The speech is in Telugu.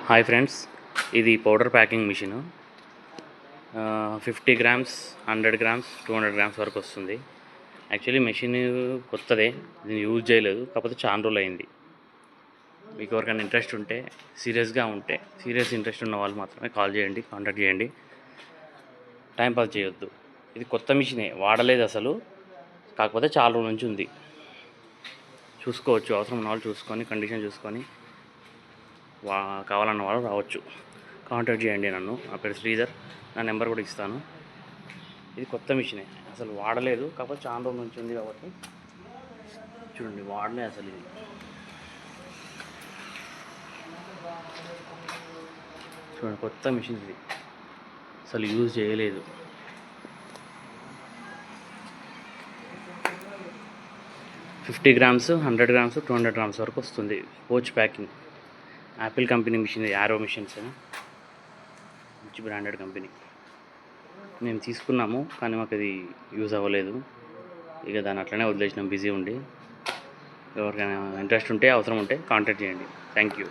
హాయ్ ఫ్రెండ్స్, ఇది powder packing machine. 50 grams, 100 grams, 200 grams వరకు వస్తుంది. యాక్చువల్లీ మెషిన్ కొత్తదే, దీన్ని యూజ్ చేయలేదు, కాకపోతే చాలా రోజులు అయింది. మీకు ఎవరికైనా ఇంట్రెస్ట్ ఉంటే, సీరియస్ ఇంట్రెస్ట్ ఉన్న వాళ్ళు మాత్రమే కాల్ చేయండి, కాంటాక్ట్ చేయండి. టైంపాస్ చేయొద్దు. ఇది కొత్త మిషనే, వాడలేదు అసలు, కాకపోతే చాలా రోజుల నుంచి ఉంది. చూసుకోవచ్చు, అవసరం ఉన్న వాళ్ళు చూసుకొని, కండిషన్ చూసుకొని కావాలన్న వాళ్ళు రావచ్చు. కాంటాక్ట్ చేయండి నన్ను. నా పేరు శ్రీధర్, నా నెంబర్ కూడా ఇస్తాను. ఇది కొత్త మిషనే, అసలు వాడలేదు, కాకపోతే చాలా రోజుల నుంచి ఉంది కాబట్టి చూడండి. వాడలే అసలు, ఇది చూడండి, కొత్త మిషన్ ఇది, అసలు యూజ్ చేయలేదు. $50 గ్రామ్స్, 100 గ్రామ్స్, 200 గ్రామ్స్ వరకు వస్తుంది. Pouch packing, Apple company machine, Arrow machines, మంచి బ్రాండెడ్ కంపెనీ. మేము తీసుకున్నాము, కానీ మాకు అది యూజ్ అవ్వలేదు. ఇక దాన్ని అట్లనే వదిలేసినాం, బిజీ ఉండి. ఎవరికైనా ఇంట్రెస్ట్ ఉంటే, అవసరం ఉంటే కాంటాక్ట్ చేయండి. Thank you.